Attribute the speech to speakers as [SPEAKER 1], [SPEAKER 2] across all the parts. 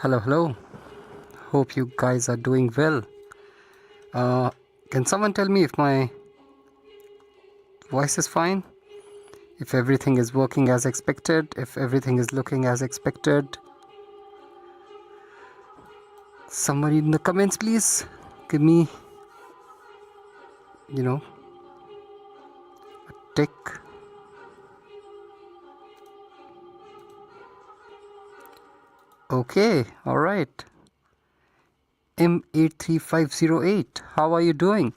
[SPEAKER 1] Hello, hello. Hope you guys are doing well. Can someone tell me if my voice is fine? If everything is working as expected? If everything is looking as expected? Somebody in the comments, please. Give me, a tick. Okay, alright. M83508. How are you doing?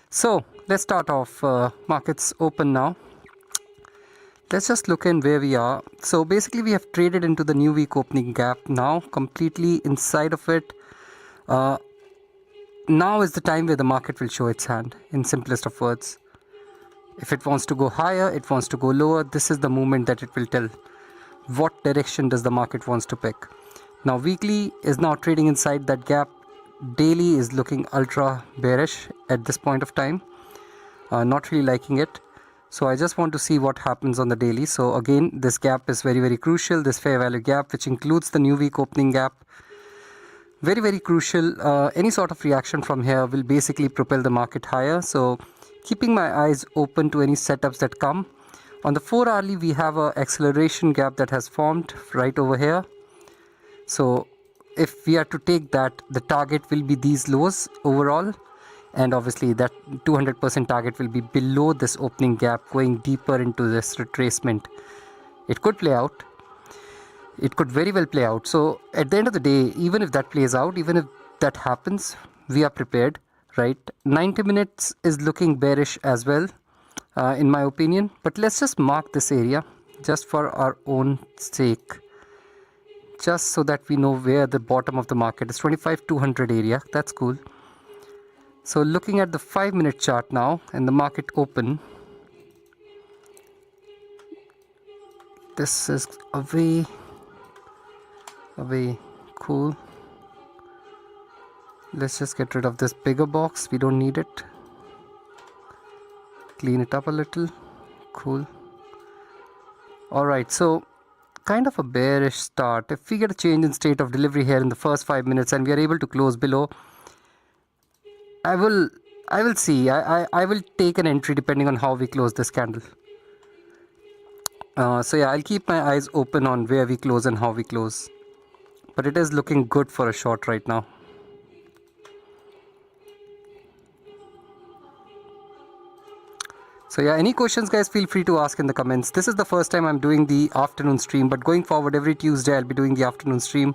[SPEAKER 1] So, let's start off. Markets open now. Let's just look in where we are. So basically we have traded into the new week opening gap now, completely inside of it. Now is the time where the market will show its hand, in simplest of words. If it wants to go higher, it wants to go lower, this is the moment that it will tell what direction does the market wants to pick. Now weekly is now trading inside that gap. Daily is looking ultra bearish at this point of time. Not really liking it. So I just want to see what happens on the daily. So again, this gap is very crucial. This fair value gap, which includes the new week opening gap, very crucial. Any sort of reaction from here will basically propel the market higher. So keeping my eyes open to any setups that come. On the 4 hourly, we have a acceleration gap that has formed right over here. So if we are to take that, the target will be these lows overall. And obviously that 200% target will be below this opening gap, going deeper into this retracement. It could play out. It could very well play out. So at the end of the day, even if that plays out, even if that happens, we are prepared, right? 90 minutes is looking bearish as well, in my opinion. But let's just mark this area just for our own sake, just so that we know where the bottom of the market is. 25,200 area. That's cool. So looking at the 5-minute chart now and the market open, this is away, cool. Let's just get rid of this bigger box, we don't need it. Clean it up a little, cool. Alright, so kind of a bearish start. If we get a change in state of delivery here in the first 5 minutes and we are able to close below, I will see. I will take an entry depending on how we close this candle. So yeah, I'll keep my eyes open on where we close and how we close. But it is looking good for a short right now. So yeah, any questions guys, feel free to ask in the comments. This is the first time I'm doing the afternoon stream, but going forward every Tuesday I'll be doing the afternoon stream.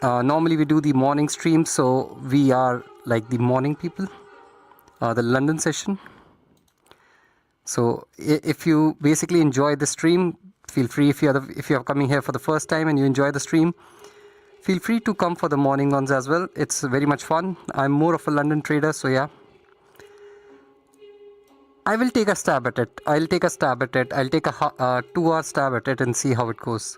[SPEAKER 1] Normally we do the morning stream, so we are like the morning people, the London session. So if you basically enjoy the stream, feel free. If you're coming here for the first time and you enjoy the stream, feel free to come for the morning ones as well. It's very much fun. I'm more of a London trader, so yeah. I will take a stab at it. I'll take a 2-hour stab at it and see how it goes.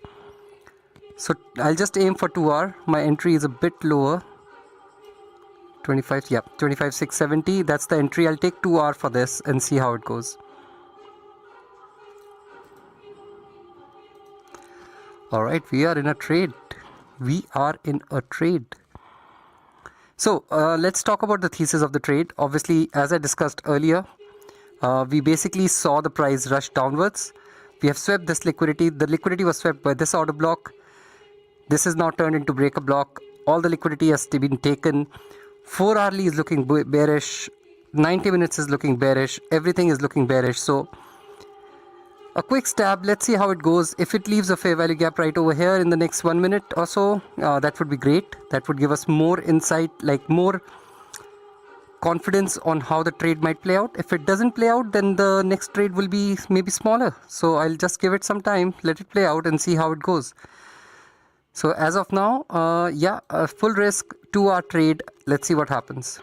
[SPEAKER 1] So I'll just aim for 2 hour. My entry is a bit lower. 25,670. That's the entry. I'll take 2 hour for this and see how it goes. Alright, we are in a trade. So let's talk about the thesis of the trade. Obviously, as I discussed earlier, we basically saw the price rush downwards. We have swept this liquidity. The liquidity was swept by this order block. This is now turned into breaker block. All the liquidity has been taken. 4 hourly is looking bearish. 90 minutes is looking bearish. Everything is looking bearish. So a quick stab. Let's see how it goes. If it leaves a fair value gap right over here in the next 1 minute or so, that would be great. That would give us more insight, like more confidence on how the trade might play out. If it doesn't play out, then the next trade will be maybe smaller. So I'll just give it some time, let it play out and see how it goes. So as of now, full risk 2-hour trade. Let's see what happens.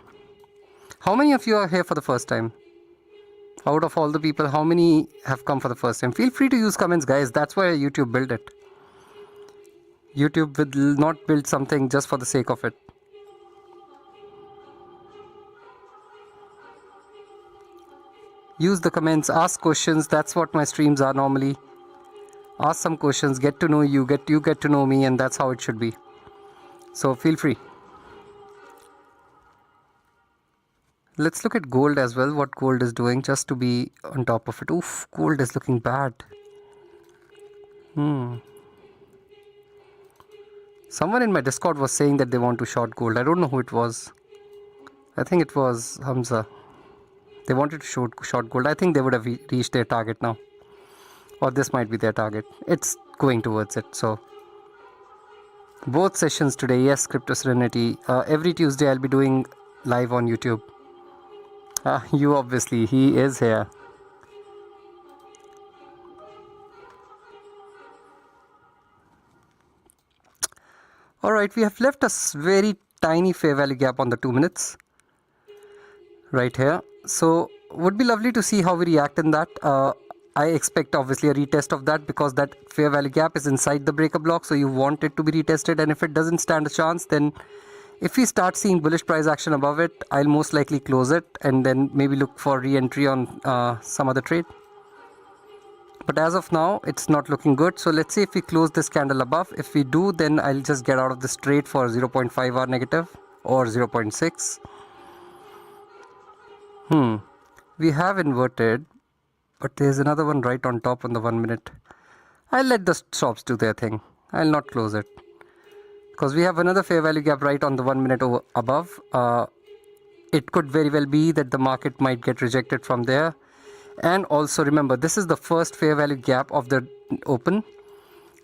[SPEAKER 1] How many of you are here for the first time? Out of all the people, how many have come for the first time? Feel free to use comments, guys. That's why YouTube built it. YouTube will not build something just for the sake of it. Use the comments, ask questions. That's what my streams are normally. ask some questions, get to know you, get to know me, and that's how it should be. So feel free. Let's look at gold as well, what gold is doing, just to be on top of it. Oof, gold is looking bad. Someone in my Discord was saying that they want to short gold. I don't know who it was. I think it was Hamza. They wanted to short gold. I think they would have reached their target now. Or this might be their target. It's going towards it. So both sessions today, yes, Crypto Serenity. Every Tuesday I'll be doing live on YouTube. You obviously, he is here. Alright, we have left a very tiny fair value gap on the 2 minutes. Right here. So would be lovely to see how we react in that. I expect obviously a retest of that because that fair value gap is inside the breaker block. So you want it to be retested, and if it doesn't stand a chance, then if we start seeing bullish price action above it, I'll most likely close it and then maybe look for re-entry on some other trade. But as of now, it's not looking good. So let's see if we close this candle above. If we do, then I'll just get out of this trade for 0.5 hour negative or 0.6. We have inverted, but there's another one right on top on the 1 minute. I'll let the stops do their thing. I'll not close it because we have another fair value gap right on the 1 minute above. It could very well be that the market might get rejected from there. And also remember, this is the first fair value gap of the open.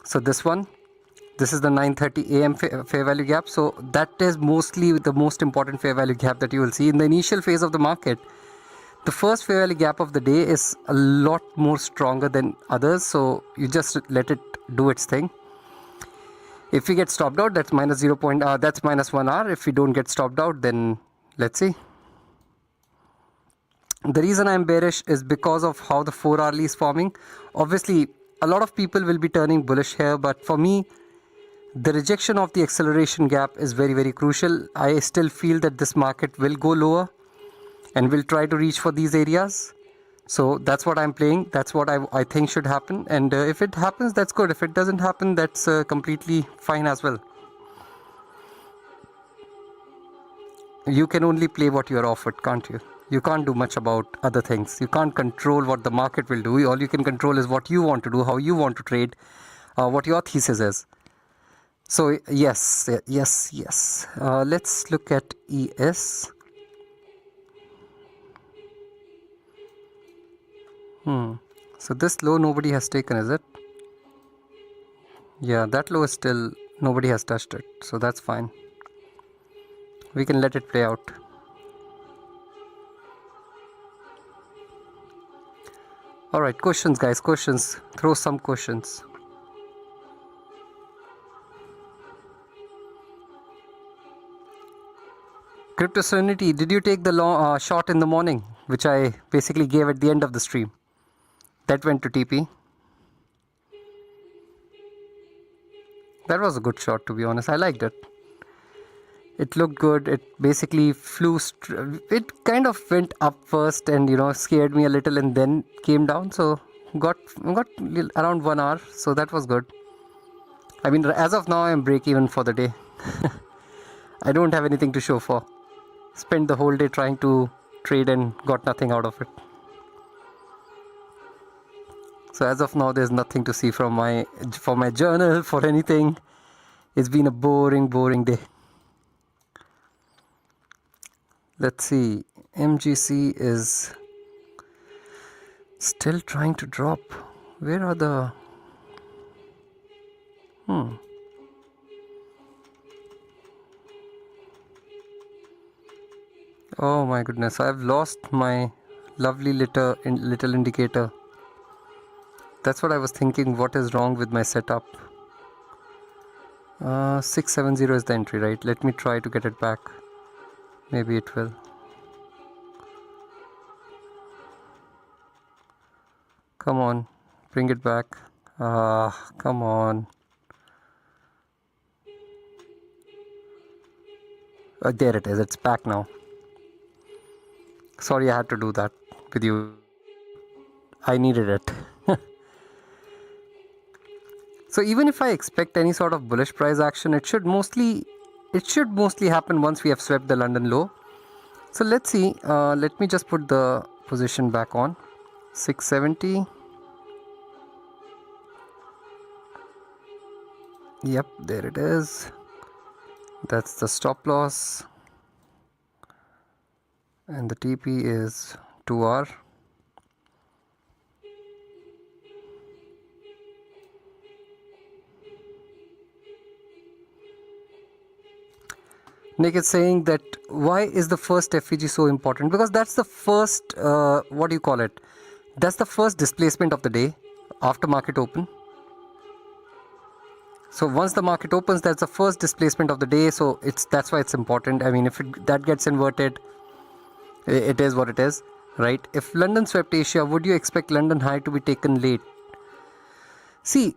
[SPEAKER 1] So this is the 9:30 a.m. fair value gap. So that is mostly the most important fair value gap that you will see in the initial phase of the market. The first fair value gap of the day is a lot more stronger than others, so you just let it do its thing. If we get stopped out, that's minus that's minus 1 hour. If we don't get stopped out, then let's see. The reason I'm bearish is because of how the 4 hourly is forming. Obviously, a lot of people will be turning bullish here, but for me, the rejection of the acceleration gap is very, very crucial. I still feel that this market will go lower and will try to reach for these areas. So that's what I'm playing. That's what I think should happen. And if it happens, that's good. If it doesn't happen, that's completely fine as well. You can only play what you're offered, can't you? You can't do much about other things. You can't control what the market will do. All you can control is what you want to do, how you want to trade, what your thesis is. So yes. Let's look at ES. So this low nobody has taken, is it? Yeah, that low is still nobody has touched it. So that's fine. We can let it play out. Alright, questions guys, questions. Throw some questions. Crypto Serenity, did you take the long, short in the morning, which I basically gave at the end of the stream? That went to TP. That was a good shot, to be honest. I liked it. It looked good. It basically flew. It kind of went up first and scared me a little, and then came down. So got around 1 hour. So that was good. I mean, as of now, I'm break even for the day. I don't have anything to show for. Spent the whole day trying to trade and got nothing out of it. So as of now, there's nothing to see for my journal, for anything. It's been a boring day. Let's see. MGC is still trying to drop. Where are the... Oh my goodness, I've lost my lovely little indicator. That's what I was thinking. What is wrong with my setup? 670 is the entry, right? Let me try to get it back. Maybe it will. Come on, bring it back. Come on. There it is. It's back now. Sorry, I had to do that with you. I needed it. So even if I expect any sort of bullish price action, it should mostly happen once we have swept the London low. So let's see. Let me just put the position back on 670. Yep, there it is. That's the stop loss, and the TP is 2R. Nick is saying that why is the first FVG so important? Because that's the first, what do you call it? That's the first displacement of the day after market open. So once the market opens, that's the first displacement of the day. So that's why it's important. I mean, if that gets inverted, it is what it is, right? If London swept Asia, would you expect London high to be taken late? See,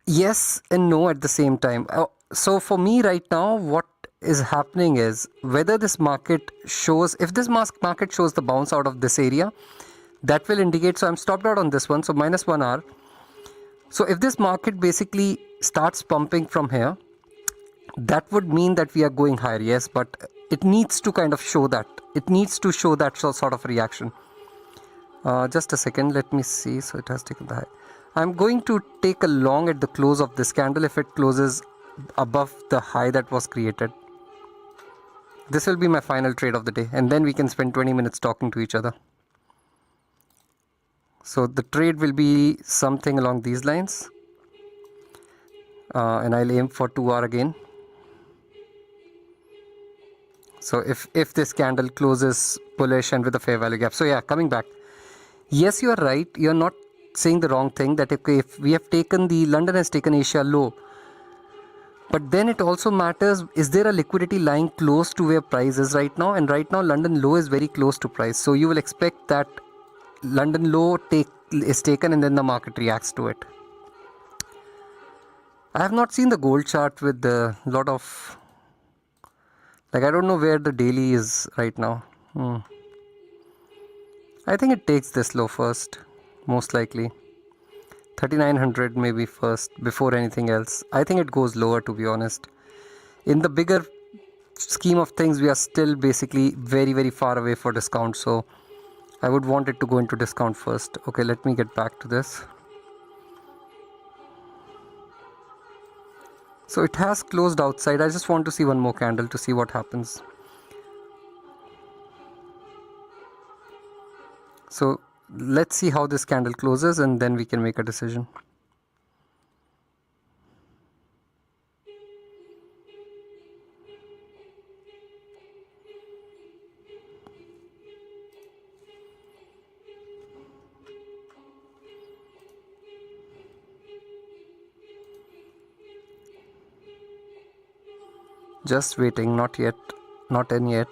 [SPEAKER 1] yes and no at the same time. So for me right now, what is happening is whether this market shows, if this market shows the bounce out of this area, that will indicate, so I'm stopped out on this one, so minus 1R. So if this market basically starts pumping from here, that would mean that we are going higher, yes, but it needs to kind of show that. It needs to show that sort of reaction. Just a second, let me see. So it has taken the high. I'm going to take a long at the close of this candle if it closes above the high that was created. This will be my final trade of the day, and then we can spend 20 minutes talking to each other. So the trade will be something along these lines, and I'll aim for 2R again. So if this candle closes bullish and with a fair value gap. So yeah, coming back. Yes, you are right. You're not saying the wrong thing, that if we have taken London has taken Asia low, but then it also matters, is there a liquidity lying close to where price is right now? And right now London low is very close to price. So you will expect that London low is taken and then the market reacts to it. I have not seen the gold chart with a lot of, like, I don't know where the daily is right now. I think it takes this low first, most likely. 3900 maybe first, before anything else. I think it goes lower, to be honest. In the bigger scheme of things, we are still basically very, very far away for discount. So I would want it to go into discount first. Okay, let me get back to this. So it has closed outside. I just want to see one more candle to see what happens. So let's see how this candle closes and then we can make a decision. Just waiting, not yet, not in yet.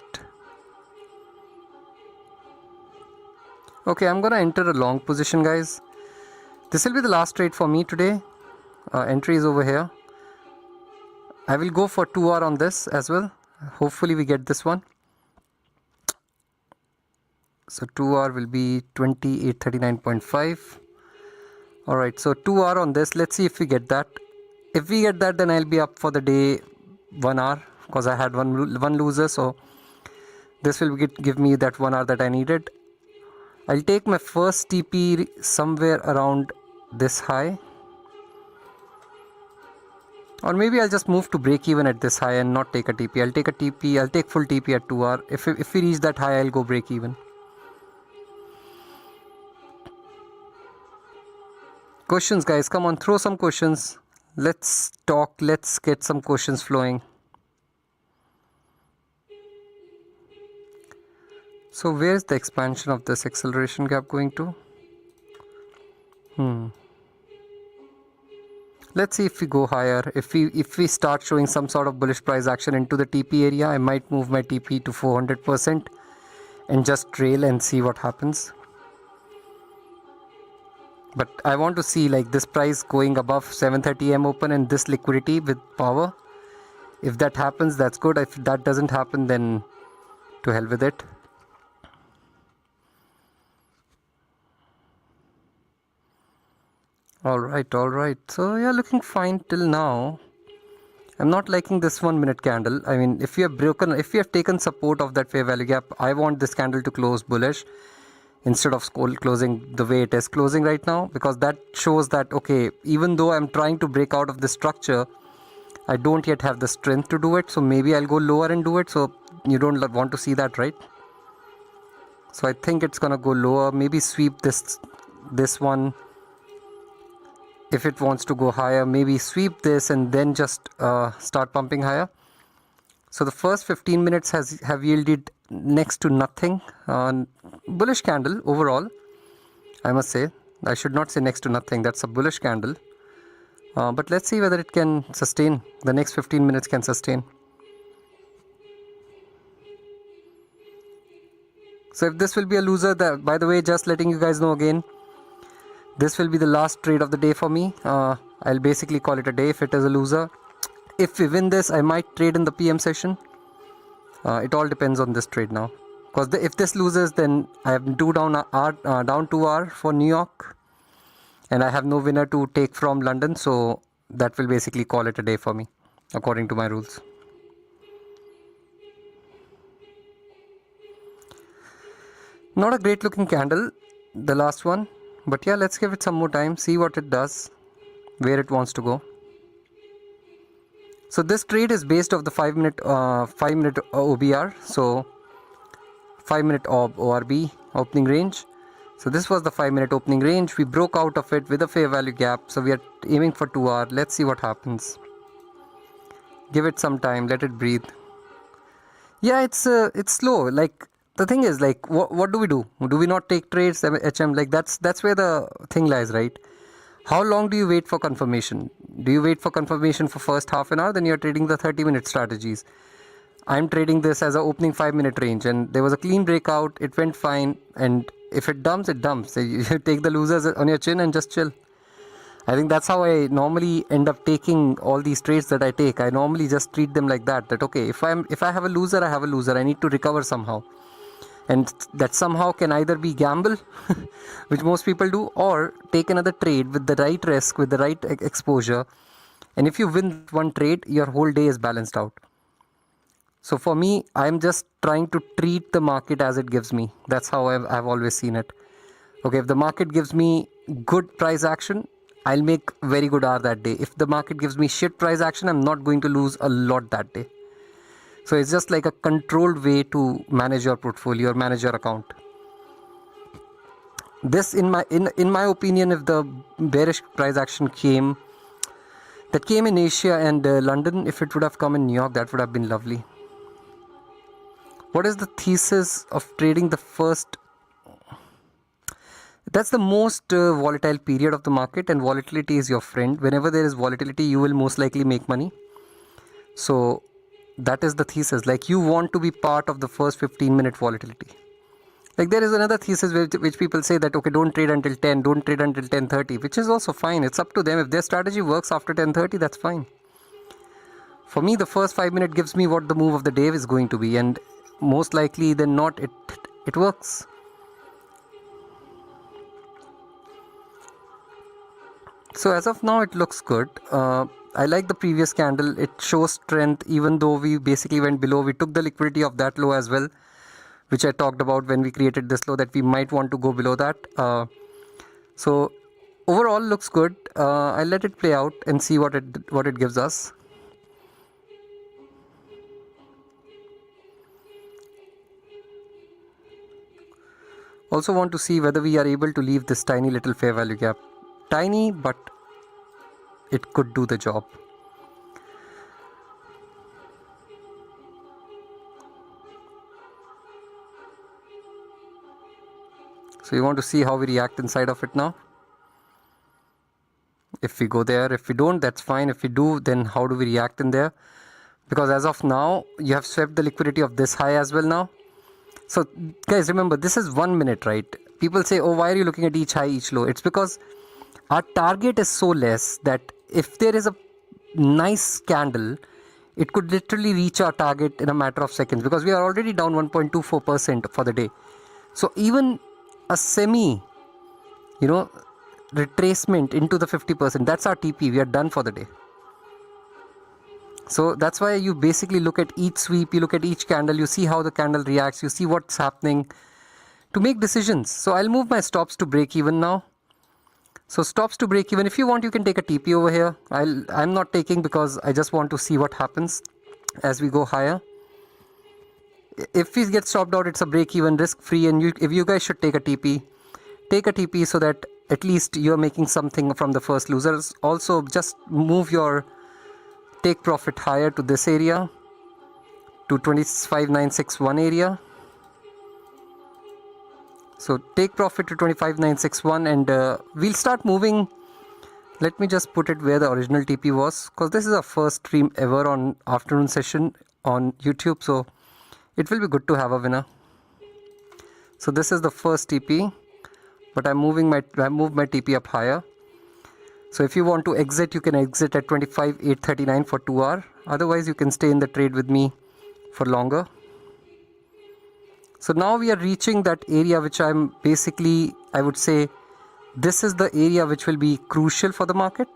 [SPEAKER 1] Okay, I'm gonna enter a long position, guys. This will be the last trade for me today. Entry is over here. I will go for 2R on this as well. Hopefully we get this one. So 2R will be 2839.5. Alright, so 2R on this. Let's see if we get that. If we get that, then I'll be up for the day 1R, because I had one loser. So this will give me that 1R that I needed. I'll take my first TP somewhere around this high. Or maybe I'll just move to break even at this high and not take a TP. I'll take a TP, I'll take full TP at 2R. If we reach that high, I'll go break even. Questions, guys, come on, throw some questions. Let's talk, let's get some questions flowing. So where's the expansion of this acceleration gap going to? Let's see if we go higher. If we start showing some sort of bullish price action into the TP area, I might move my TP to 400% and just trail and see what happens. But I want to see like this price going above 7:30 AM open and this liquidity with power. If that happens, that's good. If that doesn't happen, then to hell with it. All right. So yeah, looking fine till now. I'm not liking this 1 minute candle. I mean, if you have taken support of that fair value gap, I want this candle to close bullish instead of closing the way it is closing right now, because that shows that, okay, even though I'm trying to break out of this structure, I don't yet have the strength to do it. So maybe I'll go lower and do it. So you don't want to see that, right? So I think it's gonna go lower, maybe sweep this one. If it wants to go higher, maybe sweep this and then just start pumping higher. So the first 15 minutes have yielded next to nothing. Bullish candle overall, I must say. I should not say next to nothing. That's a bullish candle. But let's see whether it can sustain. The next 15 minutes can sustain. So if this will be a loser, by the way, just letting you guys know again, this will be the last trade of the day for me. I'll basically call it a day if it is a loser. If we win this, I might trade in the PM session. It all depends on this trade now. Because if this loses, then I have down 2 hour for New York. And I have no winner to take from London. So that will basically call it a day for me, according to my rules. Not a great looking candle, the last one. But yeah, let's give it some more time, see what it does, where it wants to go. So this trade is based off the 5-minute OBR. So 5-minute ORB, opening range. So this was the 5-minute opening range. We broke out of it with a fair value gap. So we are aiming for 2 hour. Let's see what happens. Give it some time, let it breathe. Yeah, it's slow. Like, the thing is, like, what do we do? Do we not take trades, HM? Like, that's where the thing lies, right? How long do you wait for confirmation? Do you wait for confirmation for first half an hour? Then you're trading the 30-minute strategies. I'm trading this as an opening 5-minute range, and there was a clean breakout. It went fine, and if it dumps, it dumps. So you take the losers on your chin and just chill. I think that's how I normally end up taking all these trades that I take. I normally just treat them like that. That okay, if I have a loser, I have a loser. I need to recover somehow. And that somehow can either be gamble, which most people do, or take another trade with the right risk, with the right exposure. And if you win one trade, your whole day is balanced out. So for me, I'm just trying to treat the market as it gives me. That's how I've always seen it. Okay, if the market gives me good price action, I'll make very good hour that day. If the market gives me shit price action, I'm not going to lose a lot that day. So it's just like a controlled way to manage your portfolio or manage your account. This, in my opinion, if the bearish price action came in Asia and London, if it would have come in New York, that would have been lovely. What is the thesis of trading the first? That's the most volatile period of the market, and volatility is your friend. Whenever there is volatility, you will most likely make money. So that is the thesis. Like, you want to be part of the first 15-minute volatility. Like, there is another thesis which people say that, okay, don't trade until 10, don't trade until 10:30, which is also fine. It's up to them. If their strategy works after 10:30, that's fine. For me, the first 5 minutes gives me what the move of the day is going to be, and most likely than not, it works. So as of now, it looks good. I like the previous candle. It shows strength, even though we basically went below. We took the liquidity of that low as well, which I talked about when we created this low, that we might want to go below that. So overall looks good. I'll let it play out and see what it gives us. Also want to see whether we are able to leave this tiny little fair value gap. Tiny, but it could do the job. So you want to see how we react inside of it now. If we go there, if we don't, that's fine. If we do, then how do we react in there? Because as of now, you have swept the liquidity of this high as well now. So guys, remember, this is 1 minute, right? People say, oh, why are you looking at each high, each low? It's because our target is so less that if there is a nice candle, it could literally reach our target in a matter of seconds, because we are already down 1.24% for the day. So even a semi, retracement into the 50%. That's our TP. We are done for the day. So that's why you basically look at each sweep, you look at each candle, you see how the candle reacts, you see what's happening to make decisions. So I'll move my stops to break even now. So stops to break even. If you want, you can take a TP over here. I'm not taking because I just want to see what happens as we go higher. If we get stopped out, it's a break even, risk free, and if you guys should take a TP, take a TP so that at least you're making something from the first losers. Also, just move your take profit higher to this area, to 25961 area. So take profit to 25961, and we'll start moving. Let me just put it where the original TP was, because this is our first stream ever on afternoon session on YouTube, so it will be good to have a winner. So this is the first TP, but I moved my TP up higher. So if you want to exit, you can exit at 25,839 for 2 hours. Otherwise, you can stay in the trade with me for longer. So now we are reaching that area which I would say, this is the area which will be crucial for the market.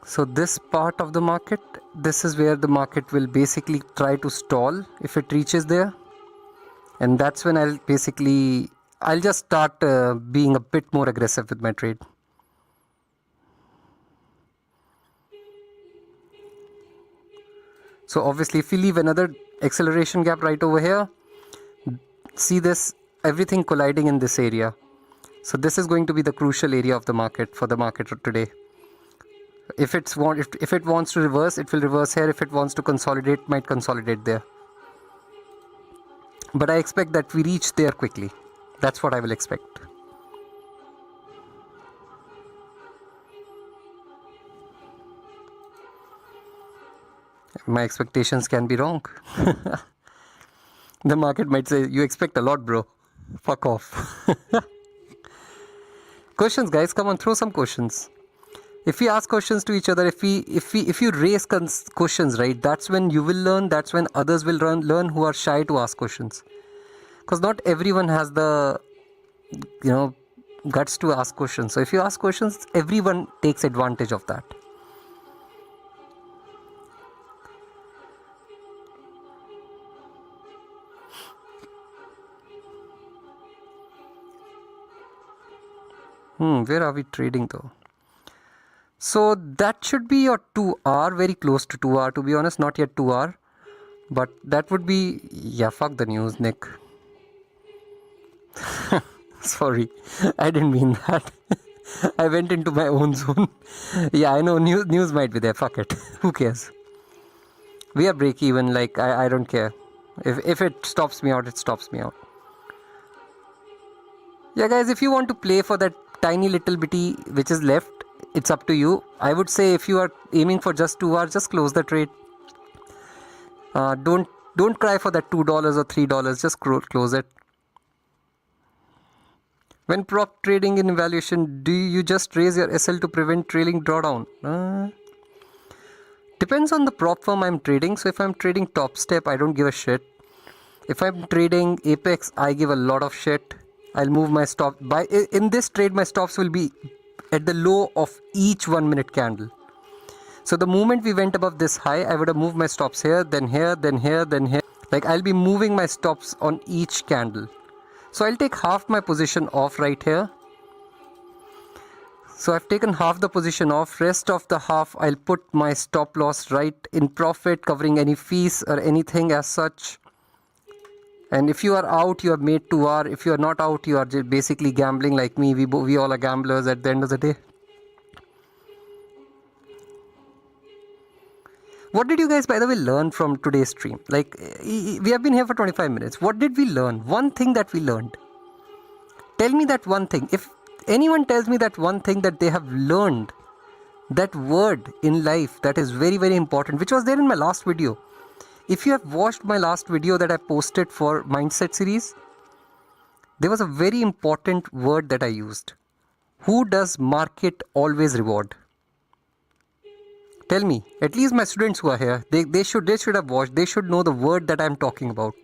[SPEAKER 1] So this part of the market, this is where the market will basically try to stall if it reaches there. And that's when I'll just start being a bit more aggressive with my trade. So obviously if we leave another acceleration gap right over here, see this, everything colliding in this area. So this is going to be the crucial area of the market for the market today. If it wants to reverse, it will reverse here. If it wants to consolidate, it might consolidate there. But I expect that we reach there quickly. That's what I will expect. My expectations can be wrong. The market might say, you expect a lot, bro. Fuck off. Questions, guys, come on, throw some questions. If we ask questions to each other, if you raise questions, right, that's when you will learn, that's when others will learn who are shy to ask questions. Because not everyone has the, guts to ask questions. So if you ask questions, everyone takes advantage of that. Where are we trading though? So that should be your 2 hour, very close to 2 hour, to be honest, not yet 2 hour. But that would be, yeah, fuck the news, Nick. Sorry, I didn't mean that. I went into my own zone. Yeah, I know, news might be there, fuck it. Who cares? We are break even, like, I don't care. If it stops me out, it stops me out. Yeah, guys, if you want to play for that tiny little bitty which is left, it's up to you. I would say if you are aiming for just 2 hours, just close the trade. Don't cry for that $2 or $3. Just close it. When prop trading in evaluation, do you just raise your SL to prevent trailing drawdown? Depends on the prop firm I'm trading. So if I'm trading Top Step, I don't give a shit. If I'm trading Apex, I give a lot of shit. I'll move my stop. In this trade, my stops will be at the low of each 1 minute candle. So the moment we went above this high, I would have moved my stops here, then here, then here, then here. Like I'll be moving my stops on each candle. So I'll take half my position off right here. So I've taken half the position off. Rest of the half, I'll put my stop loss right in profit, covering any fees or anything as such. And if you are out, you have made 2 hours. If you are not out, you are basically gambling like me. We all are gamblers at the end of the day. What did you guys, by the way, learn from today's stream? Like, we have been here for 25 minutes. What did we learn? One thing that we learned. Tell me that one thing. If anyone tells me that one thing that they have learned, that word in life that is very, very important, which was there in my last video. If you have watched my last video that I posted for Mindset series, there was a very important word that I used. Who does market always reward? Tell me, at least my students who are here, they should have watched, they should know the word that I am talking about.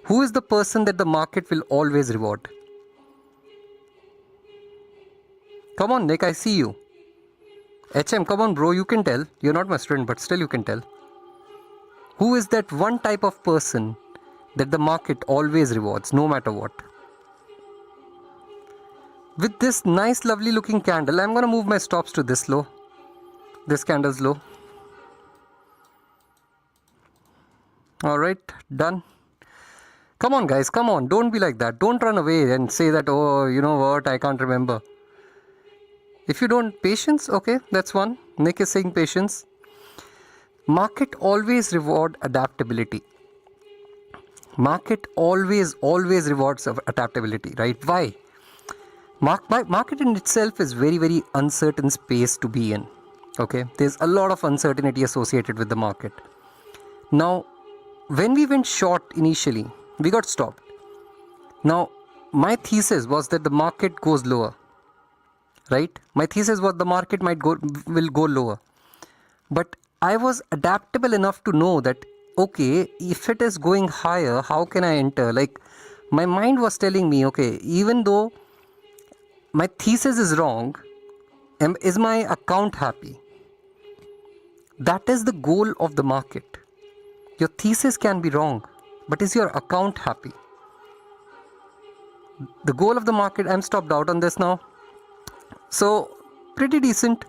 [SPEAKER 1] Who is the person that the market will always reward? Come on, Nick, I see you. HM, come on, bro, you can tell. You're not my student, but still you can tell. Who is that one type of person that the market always rewards, no matter what? With this nice, lovely looking candle, I'm going to move my stops to this low. This candle's low. Alright, done. Come on, guys, come on. Don't be like that. Don't run away and say that, oh, you know what, I can't remember. If you don't, patience, okay, that's one. Nick is saying patience. Market always reward adaptability. Market always rewards adaptability, right? Why? Market in itself is very, very uncertain space to be in. Okay, there's a lot of uncertainty associated with the market. Now, when we went short initially, we got stopped. Now, my thesis was that the market goes lower, right? My thesis was the market will go lower. But I was adaptable enough to know that, okay, if it is going higher, how can I enter? Like, my mind was telling me, okay, even though my thesis is wrong, is my account happy? That is the goal of the market. Your thesis can be wrong, but is your account happy? The goal of the market, I'm stopped out on this now. So, pretty decent.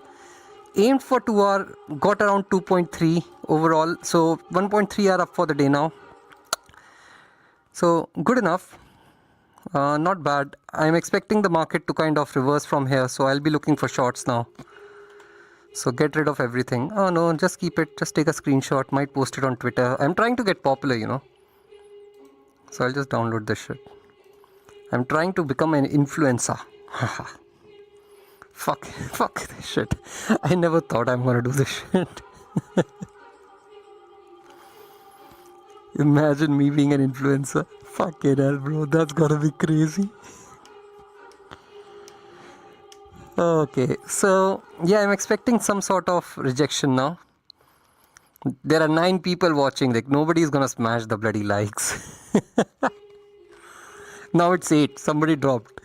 [SPEAKER 1] Aimed for 2 hour, got around 2.3 overall. So, 1.3 are up for the day now. So, good enough. Not bad. I'm expecting the market to kind of reverse from here. So, I'll be looking for shorts now. So, get rid of everything. Oh no, just keep it. Just take a screenshot. Might post it on Twitter. I'm trying to get popular, you know. So, I'll just download this shit. I'm trying to become an influencer. Fuck this shit. I never thought I'm gonna do this shit. Imagine me being an influencer. Fucking hell, bro. That's gotta be crazy. Okay, so yeah, I'm expecting some sort of rejection now. There are 9 people watching. Like, nobody's gonna smash the bloody likes. Now it's 8. Somebody dropped.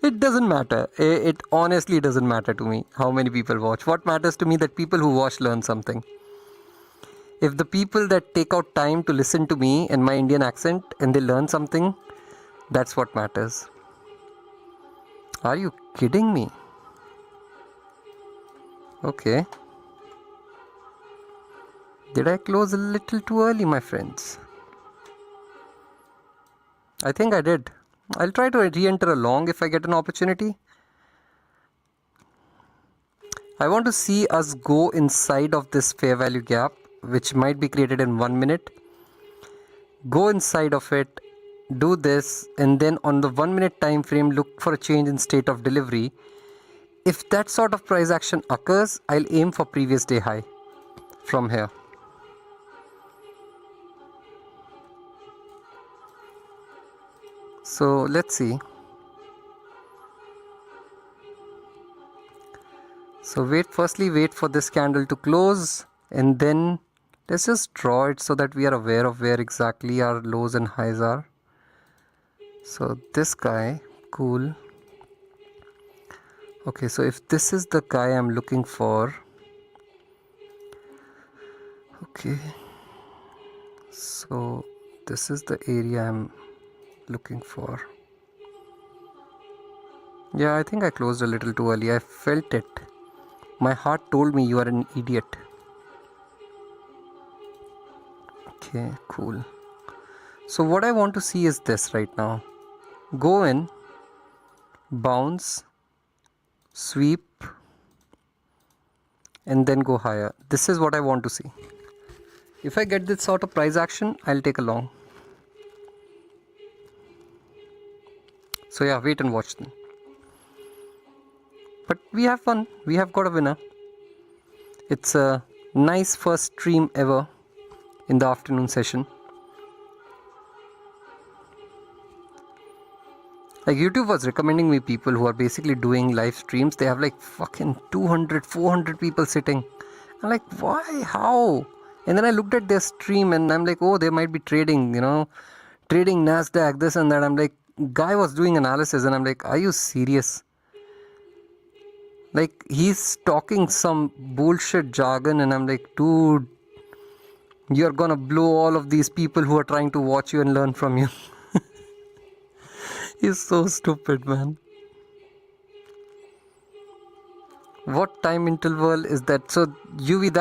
[SPEAKER 1] It doesn't matter. It honestly doesn't matter to me how many people watch. What matters to me that people who watch learn something. If the people that take out time to listen to me and my Indian accent and they learn something, that's what matters. Are you kidding me? Okay. Did I close a little too early, my friends? I think I did. I'll try to re-enter a long if I get an opportunity. I want to see us go inside of this fair value gap, which might be created in 1 minute. Go inside of it, do this, and then on the 1 minute time frame, look for a change in state of delivery. If that sort of price action occurs, I'll aim for previous day high from here. So let's see. So firstly wait for this candle to close, and then let's just draw it so that we are aware of where exactly our lows and highs are. So this guy, cool. Okay, so if this is the guy I'm looking for, okay, so this is the area I'm looking for. Yeah, I think I closed a little too early. I felt it. My heart told me you are an idiot. Okay, cool. So what I want to see is this right now. Go in, bounce, sweep, and then go higher. This is what I want to see. If I get this sort of price action, I'll take a long. So yeah, wait and watch then. But we have fun. We have got a winner. It's a nice first stream ever in the afternoon session. Like, YouTube was recommending me people who are basically doing live streams. They have like fucking 200, 400 people sitting. I'm like, why? How? And then I looked at their stream and I'm like, oh, they might be trading, you know, trading NASDAQ, this and that. I'm like, guy was doing analysis and I'm like, are you serious? Like, he's talking some bullshit jargon and I'm like, dude, you're gonna blow all of these people who are trying to watch you and learn from you. He's so stupid, man. What time interval is that? So UV,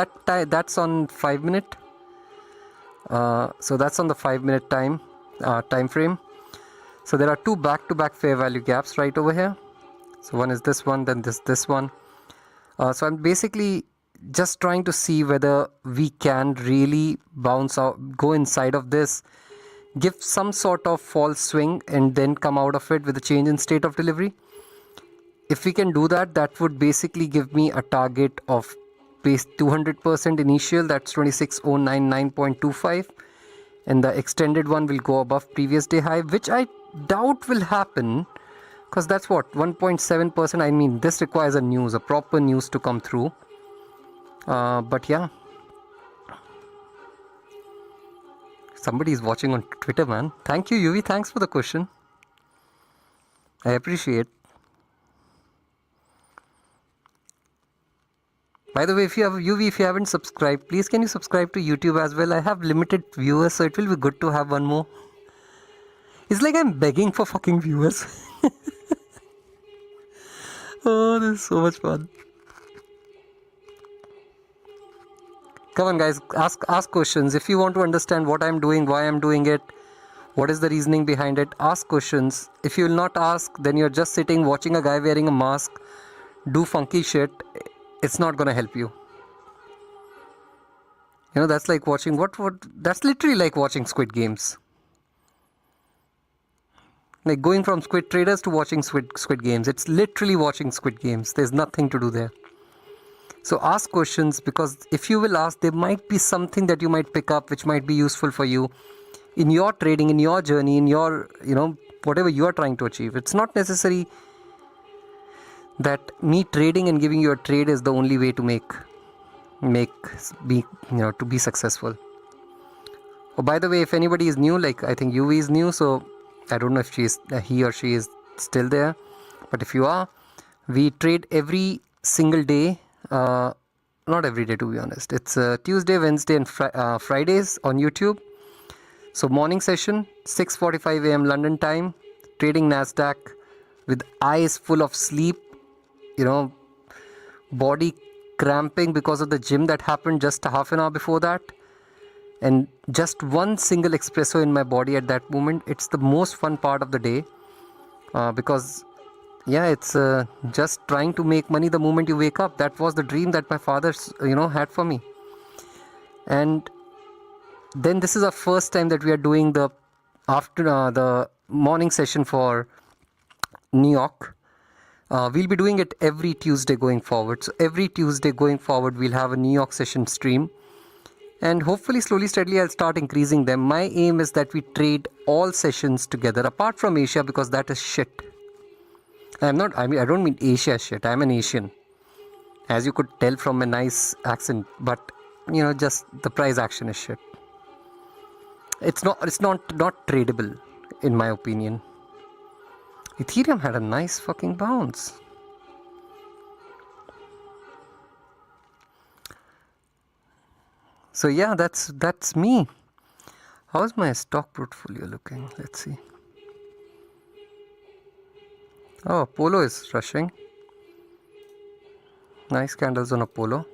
[SPEAKER 1] that's on 5 minute. So that's on the 5 minute time frame. So there are two back-to-back fair value gaps right over here. So one is this one, then this one. So I'm basically just trying to see whether we can really bounce out, go inside of this, give some sort of false swing, and then come out of it with a change in state of delivery. If we can do that, that would basically give me a target of base 200% initial, that's 26099.25, and the extended one will go above previous day high, which I doubt will happen, because that's what, 1.7%. I mean, this requires a proper news to come through. But yeah, somebody is watching on Twitter, man. Thank you, UV. Thanks for the question. I appreciate. By the way, if you have UV, if you haven't subscribed, please can you subscribe to YouTube as well? I have limited viewers, so it will be good to have one more. It's like I'm begging for fucking viewers. Oh, this is so much fun. Come on, guys, ask questions. If you want to understand what I'm doing, why I'm doing it, what is the reasoning behind it, ask questions. If you will not ask, then you're just sitting watching a guy wearing a mask do funky shit. It's not gonna help you. You know, that's like watching that's literally like watching Squid Games. Like going from Squid Traders to watching Squid Games. It's literally watching Squid Games. There's nothing to do there. So ask questions, because if you will ask, there might be something that you might pick up which might be useful for you in your trading, in your journey, in your, whatever you are trying to achieve. It's not necessary that me trading and giving you a trade is the only way to to be successful. Oh, by the way, if anybody is new, like I think UV is new, so I don't know if he or she is still there. But if you are, we trade every single day. Not every day, to be honest. It's Tuesday, Wednesday, and Fridays on YouTube. So morning session, 6:45 a.m. London time, trading Nasdaq with eyes full of sleep. Body cramping because of the gym that happened just a half an hour before that, and just one single espresso in my body at that moment. It's the most fun part of the day, because it's just trying to make money the moment you wake up. That was the dream that my father had for me. And then this is our first time that we are doing the morning session for New York. We'll be doing it every Tuesday going forward. So every Tuesday going forward, we'll have a New York session stream. And hopefully, slowly, steadily, I'll start increasing them. My aim is that we trade all sessions together, apart from Asia, because that is shit. I don't mean Asia shit. I'm an Asian, as you could tell from a nice accent. But, just the price action is shit. It's not tradable, in my opinion. Ethereum had a nice fucking bounce. So yeah, that's me. How's my stock portfolio looking? Let's see. Oh, Apollo is rushing. Nice candles on Apollo.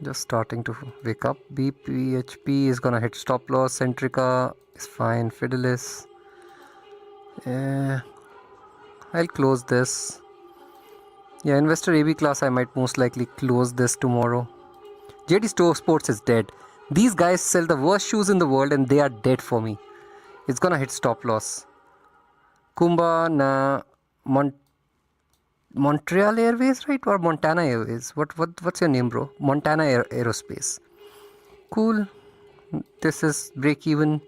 [SPEAKER 1] Just starting to wake up. BPHP is gonna hit stop loss. Centrica is fine. Fidelis. Yeah, I'll close this. Yeah, investor AB class, I might most likely close this tomorrow. JD Sports is dead. These guys sell the worst shoes in the world and they are dead for me. It's gonna hit stop loss. Montreal Airways, right? Or Montana Airways? What's your name, bro? Montana Aerospace. Cool. This is break even.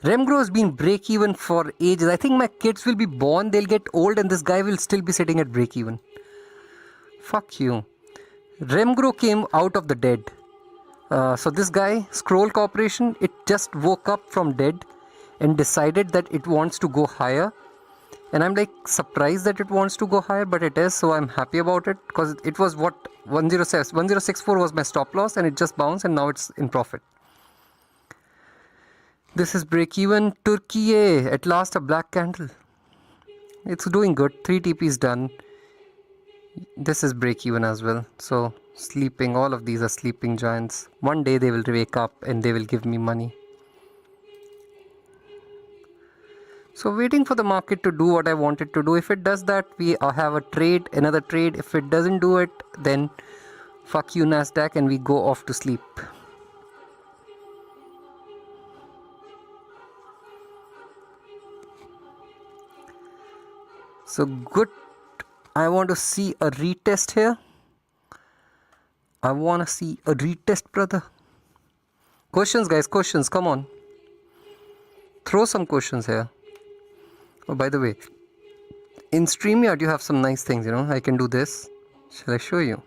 [SPEAKER 1] Remgro has been break even for ages. I think my kids will be born, they'll get old, and this guy will still be sitting at break even. Fuck you. Remgro came out of the dead. So this guy, Scroll Corporation, it just woke up from dead and decided that it wants to go higher. And I'm like surprised that it wants to go higher, but it is, so I'm happy about it, because it was what 1064 was my stop loss, and it just bounced, and now it's in profit. This is break even. Turkey, at last a black candle. It's doing good. 3 TPs done. This is break even as well. So sleeping, all of these are sleeping giants. One day they will wake up and they will give me money. So waiting for the market to do what I want it to do. If it does that, we have a trade, another trade. If it doesn't do it, then fuck you Nasdaq, and we go off to sleep. So good. I want to see a retest here. I want to see a retest, brother. Questions, guys, questions. Come on. Throw some questions here. Oh, by the way, in StreamYard you have some nice things, I can do this. Shall I show you?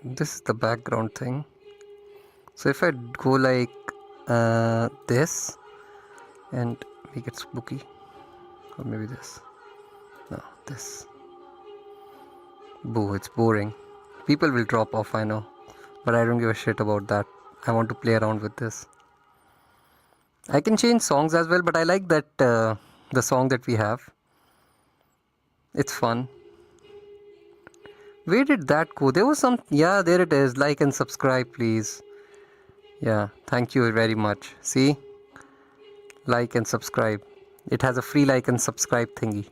[SPEAKER 1] This is the background thing. So if I go like this and make it spooky, or maybe this. No, this. Boo, it's boring. People will drop off, I know. But I don't give a shit about that. I want to play around with this. I can change songs as well, but I like that the song that we have. It's fun. Where did that go? There was some... Yeah, there it is. Like and subscribe, please. Yeah, thank you very much. See? Like and subscribe. It has a free like and subscribe thingy.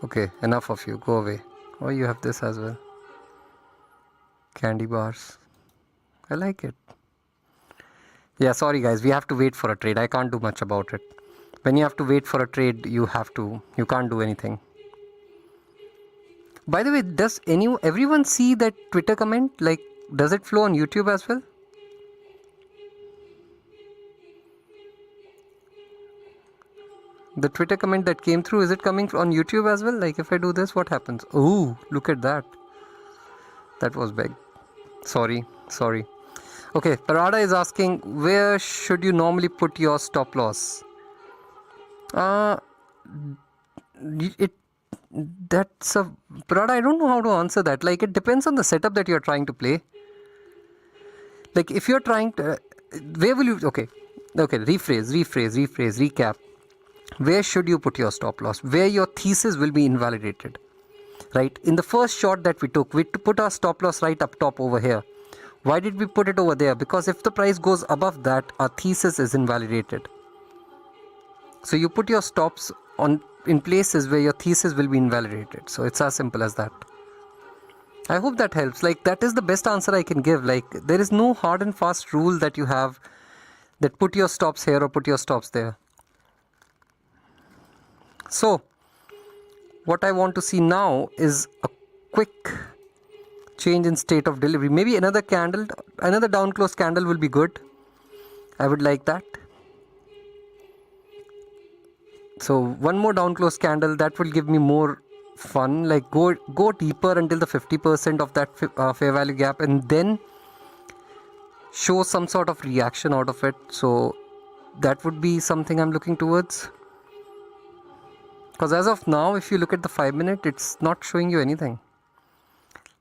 [SPEAKER 1] Okay, enough of you. Go away. Oh, you have this as well. Candy bars. I like it. Yeah, sorry guys. We have to wait for a trade. I can't do much about it. When you have to wait for a trade, you can't do anything. By the way, does everyone see that Twitter comment? Like, does it flow on YouTube as well? The Twitter comment that came through, is it coming on YouTube as well? Like, if I do this, what happens? Oh, look at that. That was big. Sorry. Okay, Parada is asking, where should you normally put your stop loss? Parada, I don't know how to answer that. Like, it depends on the setup that you're trying to play. Like, if you're trying to, where will you, okay, rephrase, recap. Where should you put your stop loss? Where your thesis will be invalidated, right? In the first shot that we took, we put our stop loss right up top over here. Why did we put it over there? Because if the price goes above that, our thesis is invalidated. So you put your stops in places where your thesis will be invalidated. So it's as simple as that. I hope that helps. Like, that is the best answer I can give. Like, there is no hard and fast rule that you have that put your stops here or put your stops there. So what I want to see now is a quick change in state of delivery. Maybe another down close candle will be good. I would like that. So one more down close candle, that will give me more fun. Like, go deeper until the 50% of that fair value gap, and then show some sort of reaction out of it. So that would be something I'm looking towards. Because as of now, if you look at the 5-minute, it's not showing you anything.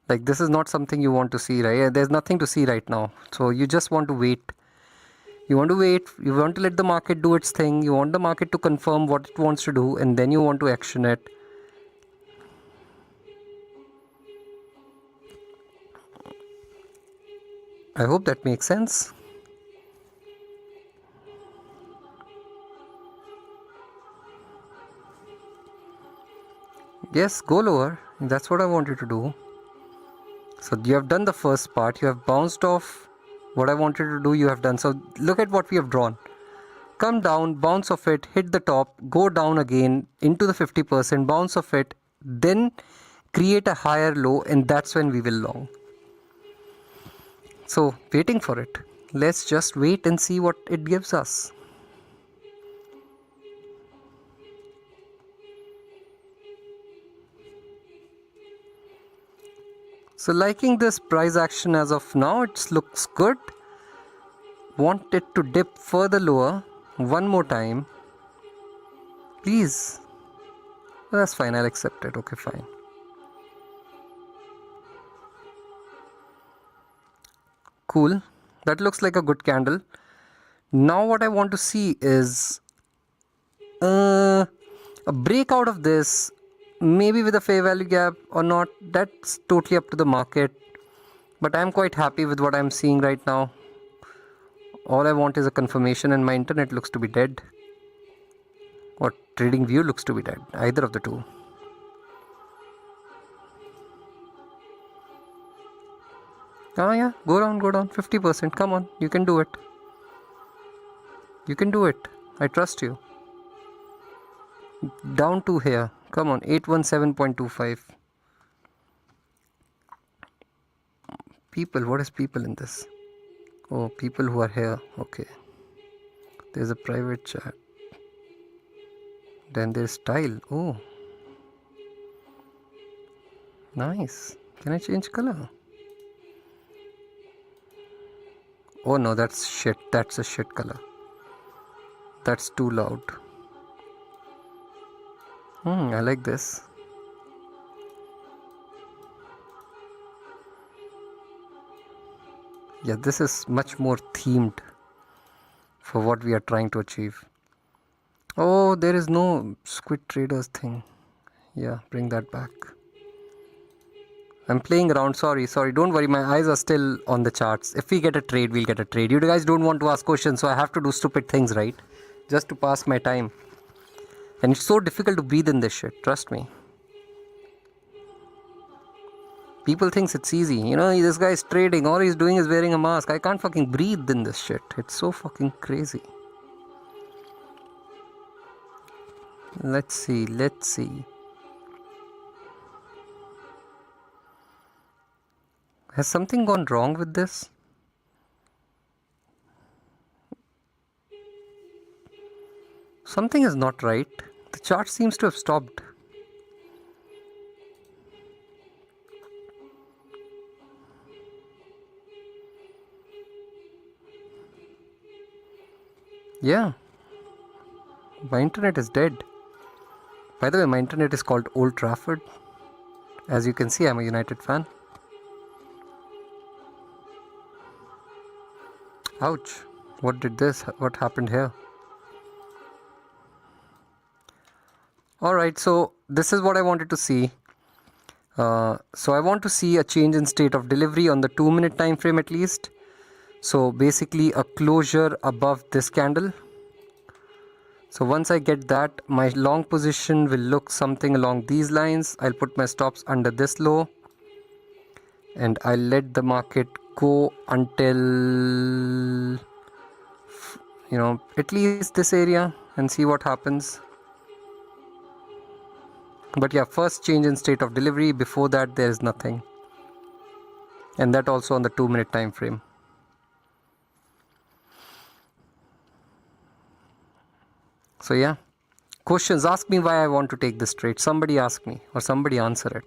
[SPEAKER 1] Like, this is not something you want to see, right? There's nothing to see right now. So you just want to wait. You want to wait. You want to let the market do its thing. You want the market to confirm what it wants to do, and then you want to action it. I hope that makes sense. Yes, go lower. That's what I want you to do. So you have done the first part. You have bounced off what I wanted to do. You have done. So look at what we have drawn. Come down, bounce off it, hit the top, go down again into the 50%, bounce off it, then create a higher low, and that's when we will long. So waiting for it. Let's just wait and see what it gives us. So liking this price action as of now, it looks good. Want it to dip further lower one more time, please. That's fine, I'll accept it. Okay, fine. Cool, that looks like a good candle. Now what I want to see is a breakout of this, maybe with a fair value gap or not. That's totally up to the market, but I'm quite happy with what I'm seeing right now. All I want is a confirmation, and my internet looks to be dead, or trading view looks to be dead, either of the two. Oh yeah, go down 50%. Come on, you can do it. You can do it. I trust you. Down to here. Come on, 817.25. People, what is people in this? Oh, people who are here. Okay. There's a private chat. Then there's style. Oh. Nice. Can I change color? Oh no, that's shit. That's a shit color. That's too loud. I like this. Yeah, this is much more themed for what we are trying to achieve. Oh, there is no Squid Traders thing. Yeah, bring that back. I'm playing around. Sorry. Don't worry. My eyes are still on the charts. If we get a trade, we'll get a trade. You guys don't want to ask questions, so I have to do stupid things, right? Just to pass my time. And it's so difficult to breathe in this shit. Trust me. People thinks it's easy. You know, this guy's trading. All he's doing is wearing a mask. I can't fucking breathe in this shit. It's so fucking crazy. Let's see. Has something gone wrong with this? Something is not right. The chart seems to have stopped. Yeah. My internet is dead. By the way, my internet is called Old Trafford. As you can see, I'm a United fan. Ouch. What happened here? Alright, so this is what I wanted to see. So I want to see a change in state of delivery on the 2-minute time frame at least. So basically a closure above this candle. So once I get that, my long position will look something along these lines. I'll put my stops under this low. And I'll let the market go until, at least this area and see what happens. But yeah, first change in state of delivery. Before that, there is nothing. And that also on the 2-minute time frame. So yeah, questions. Ask me why I want to take this trade. Somebody ask me or somebody answer it.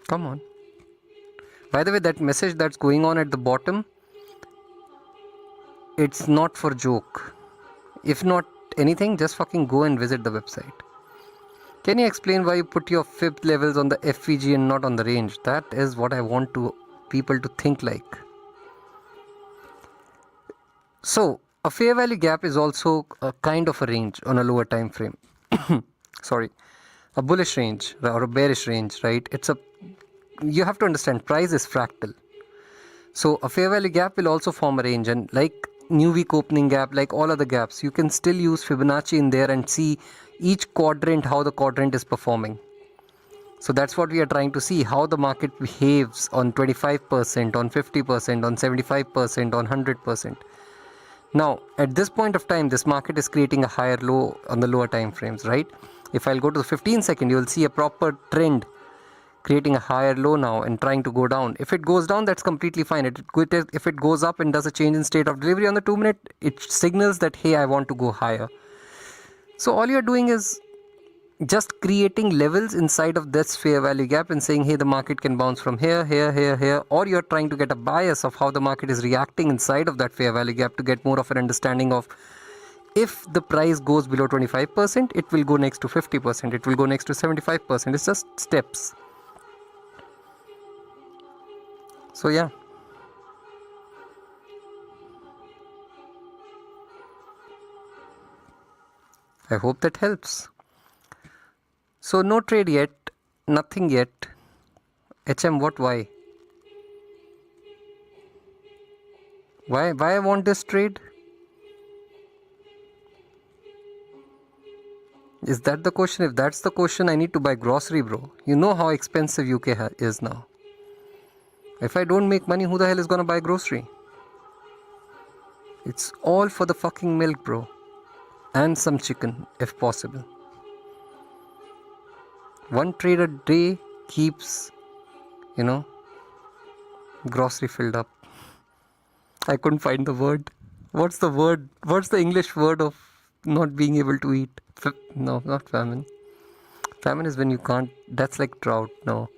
[SPEAKER 1] Come on. By the way, that message that's going on at the bottom, it's not for joke. If not anything, just fucking go and visit the website. Can you explain why you put your fib levels on the FVG and not on the range? That is what I want people to think like. So a fair value gap is also a kind of a range on a lower time frame. Sorry, a bullish range or a bearish range, right? You have to understand, price is fractal. So a fair value gap will also form a range, and like new week opening gap, like all other gaps, you can still use Fibonacci in there and see each quadrant, how the quadrant is performing. So that's what we are trying to see, how the market behaves on 25%, on 50%, on 75%, on 100%. Now, at this point of time, this market is creating a higher low on the lower time frames, right? If I'll go to the 15 second, you will see a proper trend creating a higher low now and trying to go down. If it goes down, that's completely fine. If it goes up and does a change in state of delivery on the 2-minute, it signals that, hey, I want to go higher. So all you're doing is just creating levels inside of this fair value gap and saying, hey, the market can bounce from here, here, here, here, or you're trying to get a bias of how the market is reacting inside of that fair value gap to get more of an understanding of if the price goes below 25%, it will go next to 50%, it will go next to 75%. It's just steps. So yeah. I hope that helps. So no trade yet, nothing yet. HM, what, why? Why I want this trade? Is that the question? If that's the question, I need to buy grocery, bro. You know how expensive UK is now. If I don't make money, who the hell is gonna buy grocery? It's all for the fucking milk, bro. And some chicken, if possible. One trade a day keeps, grocery filled up. I couldn't find the word. What's the word? What's the English word of not being able to eat? No, not famine. Famine is when you can't. That's like drought. No.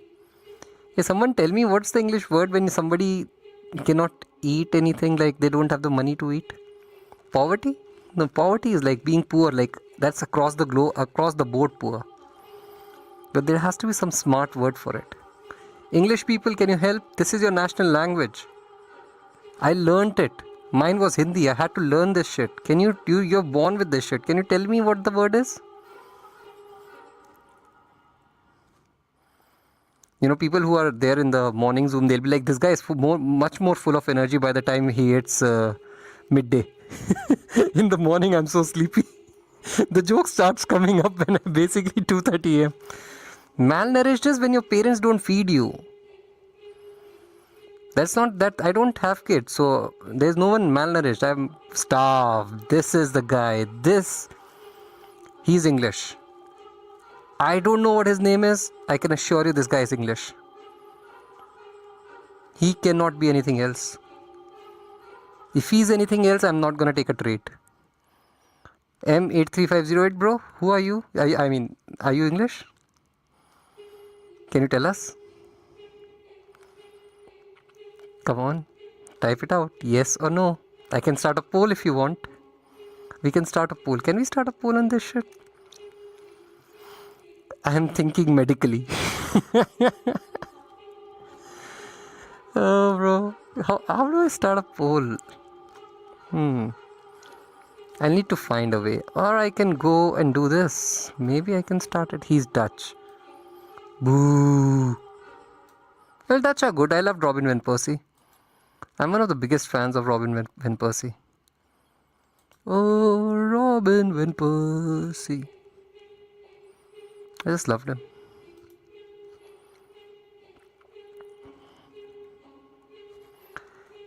[SPEAKER 1] Hey, someone tell me what's the English word when somebody cannot eat anything, like they don't have the money to eat? Poverty? No, poverty is like being poor. Like that's across the globe, across the board poor. But there has to be some smart word for it. English people, can you help? This is your national language. I learnt it. Mine was Hindi. I had to learn this shit. You're born with this shit. Can you tell me what the word is? People who are there in the morning Zoom, they'll be like, this guy is much more full of energy by the time he hits midday. In the morning, I'm so sleepy. The joke starts coming up when I'm basically 2:30 a.m. Malnourished is when your parents don't feed you. That's not that. I don't have kids, so there's no one malnourished. I'm starved. This is the guy. He's English. I don't know what his name is. I can assure you this guy is English. He cannot be anything else. If he's anything else, I'm not gonna take a trade. M83508, bro. Who are you? Are you English? Can you tell us? Come on, type it out. Yes or no. I can start a poll if you want. We can start a poll. Can we start a poll on this shit? I am thinking medically. Oh, bro. How do I start a poll? I need to find a way. Or I can go and do this. Maybe I can start it. He's Dutch. Boo. Well, Dutch are good. I love Robin Van Persie. I'm one of the biggest fans of Robin Van Persie. Oh, Robin Van Persie. I just loved him.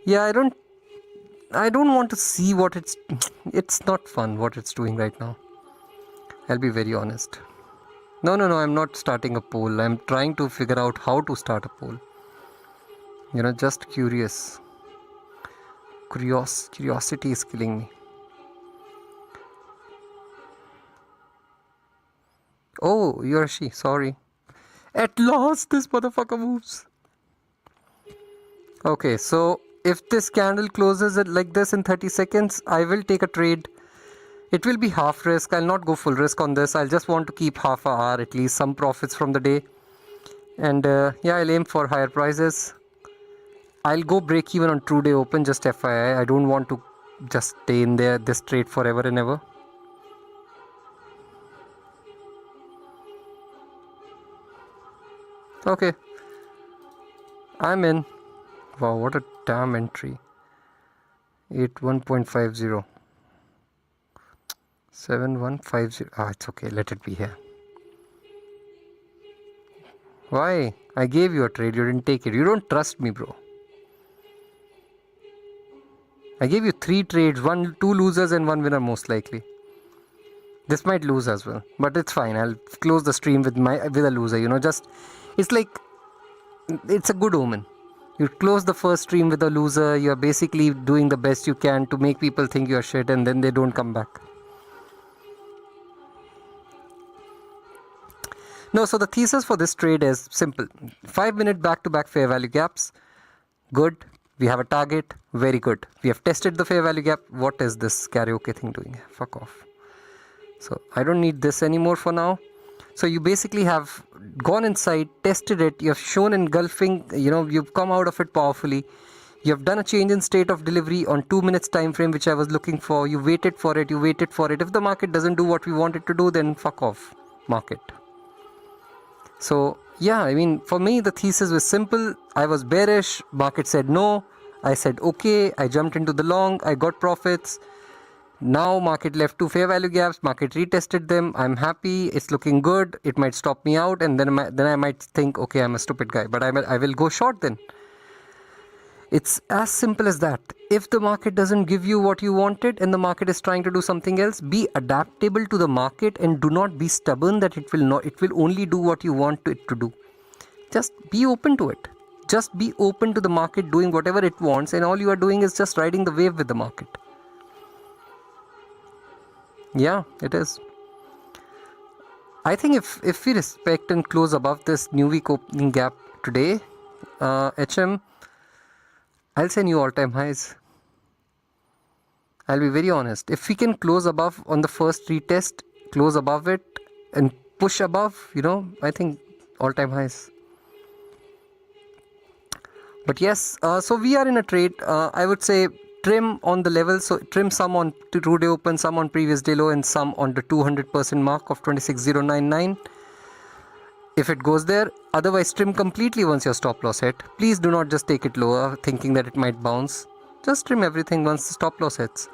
[SPEAKER 1] Yeah, I don't want to see what it's not fun what it's doing right now. I'll be very honest. No, I'm not starting a poll. I'm trying to figure out how to start a poll. Just curious. Curiosity is killing me. Oh, you're she. Sorry. At last, this motherfucker moves. Okay, so if this candle closes it like this in 30 seconds, I will take a trade. It will be half risk. I'll not go full risk on this. I'll just want to keep half an hour, at least some profits from the day. And I'll aim for higher prices. I'll go break even on true day open, just FYI. I don't want to just stay in this trade forever and ever. Okay. I'm in. Wow, what a damn entry. 81.50. 7150. It's okay. Let it be here. Why? I gave you a trade. You didn't take it. You don't trust me, bro. I gave you 3 trades. 2 losers and 1 winner most likely. This might lose as well, but it's fine. I'll close the stream with a loser. It's like it's a good omen. You close the first stream with a loser. You're basically doing the best you can to make people think you're shit, and then they don't come back. No, so the thesis for this trade is simple. 5-minute back-to-back fair value gaps. Good. We have a target. Very good. We have tested the fair value gap. What is this karaoke thing doing? Fuck off. So I don't need this anymore for now. So you basically have gone inside, tested it. You have shown engulfing, you've come out of it powerfully. You have done a change in state of delivery on 2 minutes time frame, which I was looking for. You waited for it. If the market doesn't do what we want it to do, then fuck off, market. So yeah, I mean, for me, the thesis was simple. I was bearish. Market said no. I said okay. I jumped into the long. I got profits. Now market left two fair value gaps. Market retested them. I'm happy. It's looking good. It might stop me out, and then I might think, okay, I'm a stupid guy, but I will go short then. It's as simple as that. If the market doesn't give you what you wanted and the market is trying to do something else, be adaptable to the market and do not be stubborn that it will only do what you want it to do. Just be open to it. Just be open to the market doing whatever it wants, and all you are doing is just riding the wave with the market. Yeah, it is. I think if we respect and close above this new week opening gap today, HM, I'll say new all-time highs. I'll be very honest. If we can close above on the first retest, close above it and push above, I think all-time highs. But yes, so we are in a trade. I would say trim on the level. So trim some on two-day open, some on previous day low, and some on the 200% mark of 26,099. If it goes there, otherwise trim completely once your stop loss hit. Please do not just take it lower thinking that it might bounce. Just trim everything once the stop loss hits.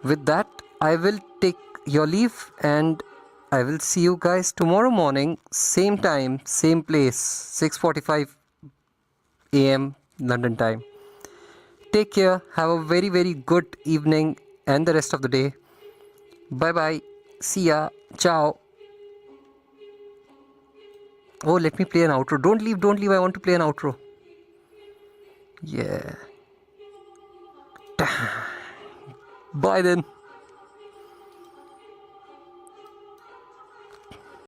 [SPEAKER 1] With that, I will take your leave and I will see you guys tomorrow morning, same time, same place, 6:45 a.m. London time. Take care. Have a very, very good evening and the rest of the day. Bye bye. See ya. Ciao. Oh, let me play an outro. Don't leave. I want to play an outro. Yeah. Bye then.